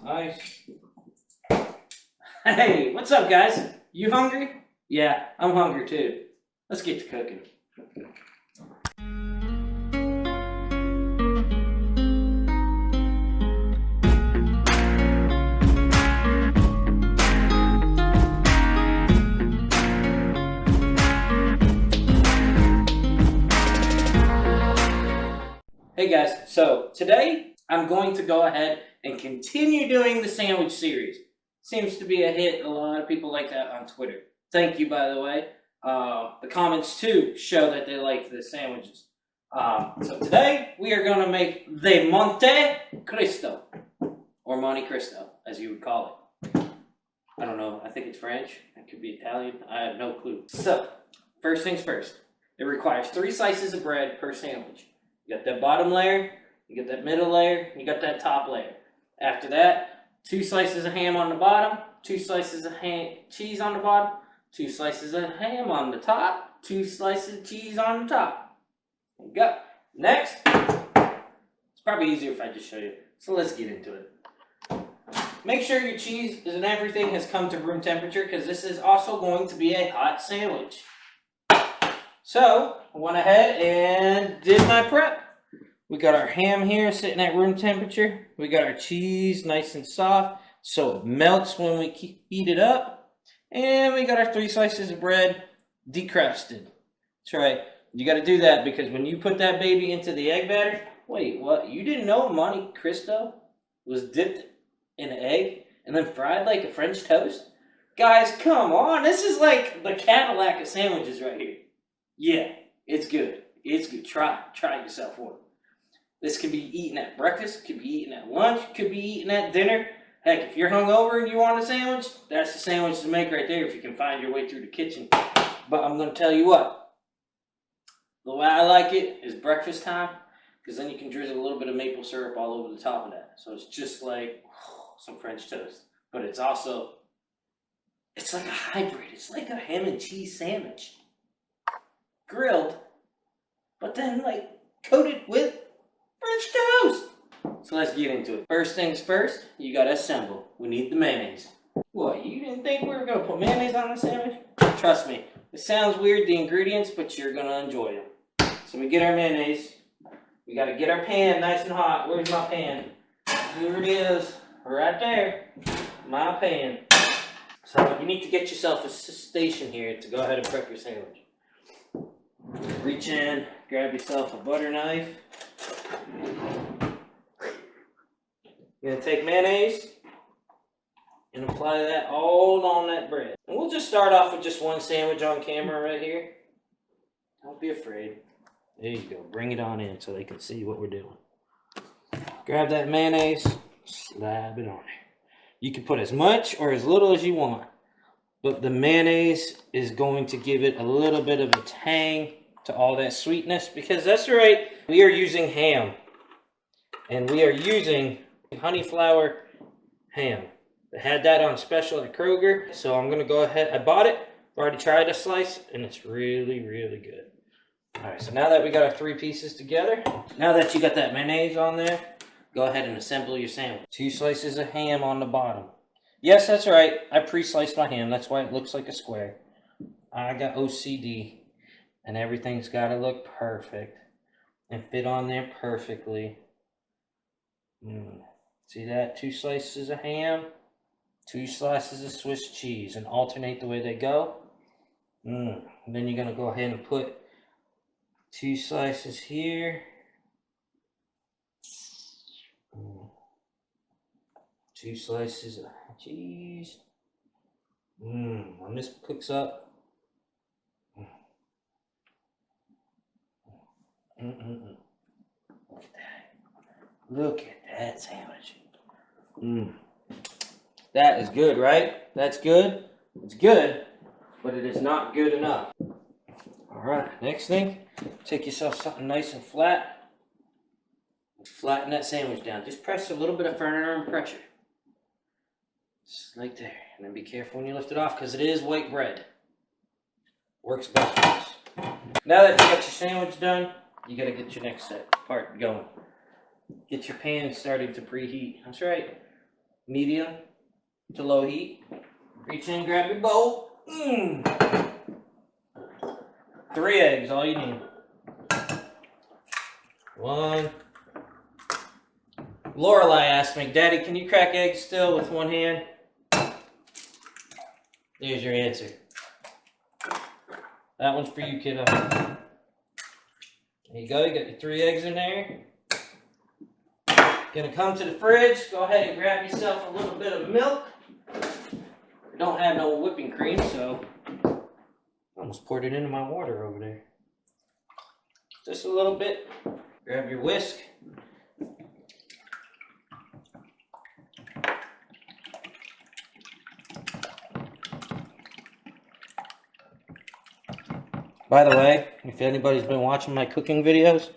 Nice. Hey, what's up, guys? You hungry? Yeah, I'm hungry too. Let's get to cooking. Hey guys, so today I'm going to go ahead and continue doing the sandwich series. Seems to be a hit. A lot of people like that on Twitter. Thank you, by the way. The comments too show that they like the sandwiches. So today we are going to make the Monte Cristo, or Monte Cristo, as you would call it. I don't know. I think it's French. It could be Italian. I have no clue. So, first things first. It requires 3 slices of bread per sandwich. You got that bottom layer, you got that middle layer, you got that top layer. After that, 2 slices of ham on the bottom, 2 slices of cheese on the bottom, 2 slices of ham on the top, 2 slices of cheese on the top. There you go. Next, it's probably easier if I just show you. So let's get into it. Make sure your cheese and everything has come to room temperature because this is also going to be a hot sandwich. So, I went ahead and did my prep. We got our ham here sitting at room temperature. We got our cheese nice and soft so it melts when we heat it up. And we got our 3 slices of bread decrusted. That's right. You got to do that because when you put that baby into the egg batter, wait, what? You didn't know Monte Cristo was dipped in an egg and then fried like a French toast? Guys, come on. This is like the Cadillac of sandwiches right here. Yeah, it's good. It's good. Try it yourself one. This can be eaten at breakfast, could be eaten at lunch, could be eaten at dinner. Heck, if you're hungover and you want a sandwich, that's the sandwich to make right there if you can find your way through the kitchen. But I'm going to tell you what. The way I like it is breakfast time, because then you can drizzle a little bit of maple syrup all over the top of that. So it's just like some French toast. But it's also, it's like a hybrid. It's like a ham and cheese sandwich. Grilled, but then like coated with French toast. So let's get into it. First things first, you gotta assemble. We need the mayonnaise. What, you didn't think we were gonna put mayonnaise on the sandwich? Trust me, it sounds weird, the ingredients, but you're gonna enjoy them. So we get our mayonnaise. We gotta get our pan nice and hot. Where's my pan? Here it is, right there. My pan. So you need to get yourself a station here to go ahead and prep your sandwich. Reach in, grab yourself a butter knife. You're going to take mayonnaise and apply that all on that bread. And we'll just start off with just one sandwich on camera right here. Don't be afraid. There you go. Bring it on in so they can see what we're doing. Grab that mayonnaise, slab it on there. You can put as much or as little as you want. But the mayonnaise is going to give it a little bit of a tang to all that sweetness. Because that's right, we are using ham. And we are using honey flour ham. I had that on special at Kroger. So I'm going to go ahead. I bought it. I've already tried a slice. And it's really, really good. Alright, so now that we got our 3 pieces together. Now that you got that mayonnaise on there. Go ahead and assemble your sandwich. 2 slices of ham on the bottom. Yes, that's right. I pre-sliced my ham. That's why it looks like a square. I got OCD. And everything's got to look perfect. And fit on there perfectly. See that? 2 slices of ham. 2 slices of Swiss cheese. And alternate the way they go. And then you're going to go ahead and put 2 slices here. 2 slices of cheese. When this cooks up. Look at that. Look at that sandwich. That is good, right? That's good. It's good, but it is not good enough. Alright, next thing, take yourself something nice and flat. Flatten that sandwich down. Just press a little bit of firm pressure. Just like there. And then be careful when you lift it off because it is white bread. Works best for us. Now that you got your sandwich done, you got to get your next part going. Get your pan started to preheat. That's right. medium to low heat. Reach in, grab your bowl. 3 eggs, all you need. 1. Lorelai asked me, Daddy, can you crack eggs still with one hand? There's your answer. That one's for you, kiddo. There you go, you got your 3 eggs in there. Gonna come to the fridge, go ahead and grab yourself a little bit of milk. I don't have no whipping cream, so I almost poured it into my water over there. Just a little bit. Grab your whisk. By the way, if anybody's been watching my cooking videos,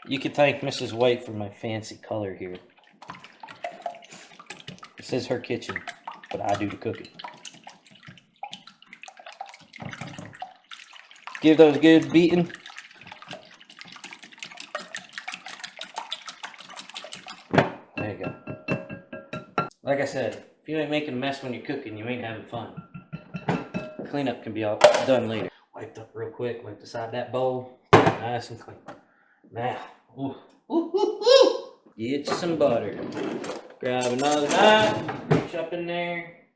you can thank Mrs. White for my fancy color here. This is her kitchen, but I do the cooking. Give those a good beating. There you go. Like I said, if you ain't making a mess when you're cooking, you ain't having fun. Cleanup can be all done later. Wiped up real quick, wipe the side of that bowl. Nice and clean. Now, get you some butter. Grab another knife, reach up in there,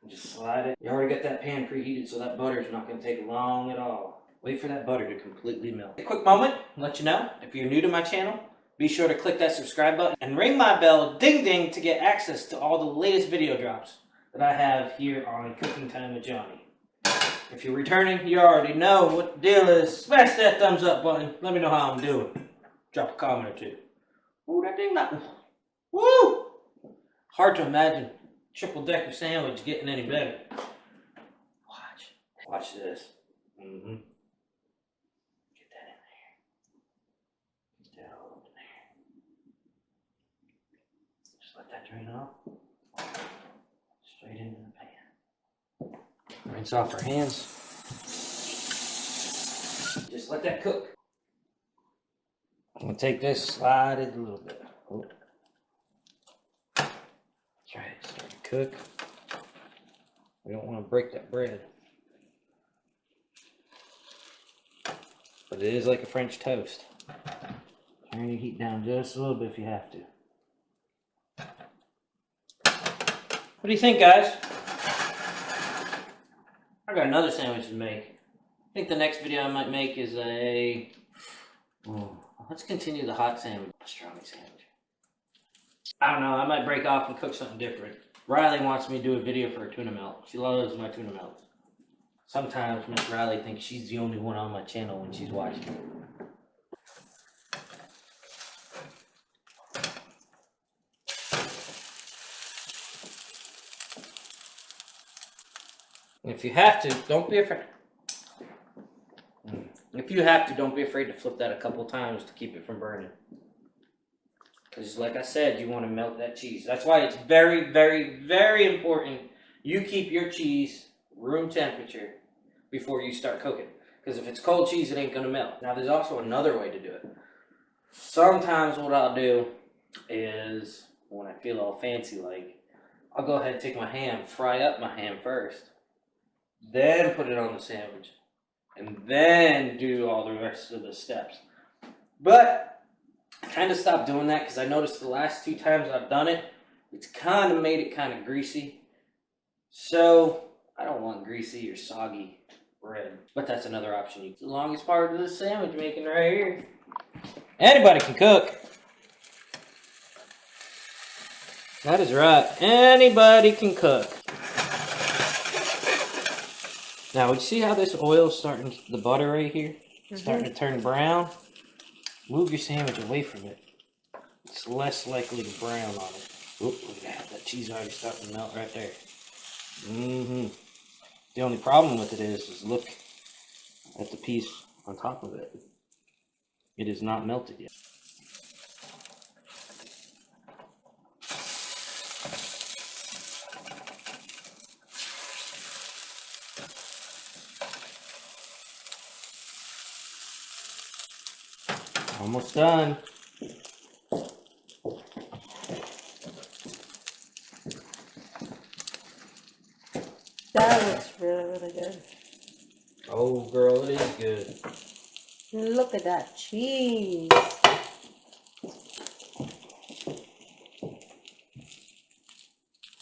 and just slide it. You already got that pan preheated, so that butter is not going to take long at all. Wait for that butter to completely melt. A quick moment, let you know, if you're new to my channel, be sure to click that subscribe button and ring my bell, ding ding, to get access to all the latest video drops that I have here on Cooking Time with Johnny. If you're returning, you already know what the deal is. Smash that thumbs up button. Let me know how I'm doing. Drop a comment or two. Ooh, that thing not... Woo! Hard to imagine triple decker sandwich getting any better. Watch this. Get that in there. Get that all in there. Just let that drain off. Straight into the pan. Rinse off our hands. Just let that cook. I'm going to take this, slide it a little bit. Oh. That's right, start to cook. We don't want to break that bread. But it is like a French toast. Turn your heat down just a little bit if you have to. What do you think, guys? I got another sandwich to make. I think the next video I might make is a... let's continue the hot sandwich. Pastrami sandwich. I don't know, I might break off and cook something different. Riley wants me to do a video for her tuna melt. She loves my tuna melt. Sometimes Miss Riley thinks she's the only one on my channel when she's watching. If you have to, don't be afraid. If you have to, don't be afraid to flip that a couple times to keep it from burning. Because like I said, you want to melt that cheese. That's why it's very, very, very important you keep your cheese room temperature before you start cooking. Because if it's cold cheese, it ain't going to melt. Now, there's also another way to do it. Sometimes what I'll do is, when I feel all fancy like, I'll go ahead and take my ham, fry up my ham first. Then put it on the sandwich. And then do all the rest of the steps. But I kind of stopped doing that because I noticed the last 2 times I've done it, it's kind of made it kind of greasy. So I don't want greasy or soggy bread. But that's another option. It's the longest part of the sandwich making right here. Anybody can cook. That is right. Anybody can cook. Now, you see how this oil's starting, the butter right here, starting to turn brown? Move your sandwich away from it. It's less likely to brown on it. Oop, look at that. That cheese already starting to melt right there. The only problem with it is look at the piece on top of it. It is not melted yet. Almost done. That looks really, really good. Oh, girl, it is good. Look at that cheese.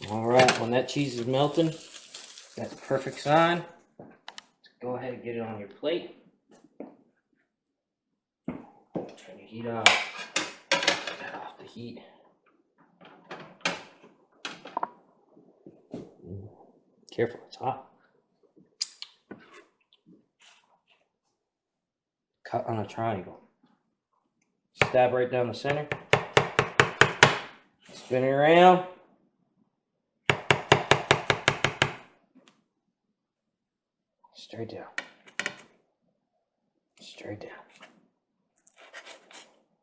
All right, when that cheese is melting, that's a perfect sign. Go ahead and get it on your plate. Turn your heat off. Get off the heat. Careful, it's hot. Cut on a triangle. Stab right down the center. Spin it around. Straight down. Straight down.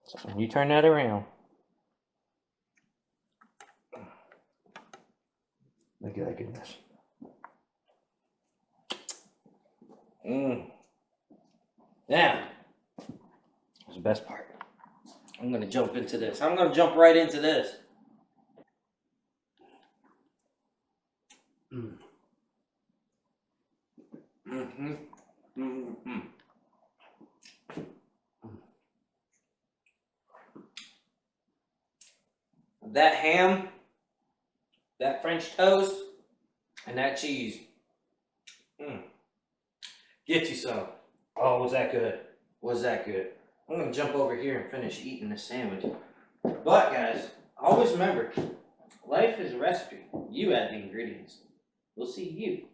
So when you turn that around, look at that goodness. Now, that's the best part. I'm gonna jump into this. I'm gonna jump right into this. That ham, that French toast, and that cheese. Get you some. Oh, was that good? Was that good? I'm gonna jump over here and finish eating this sandwich. But guys, always remember, life is a recipe. You add the ingredients. We'll see you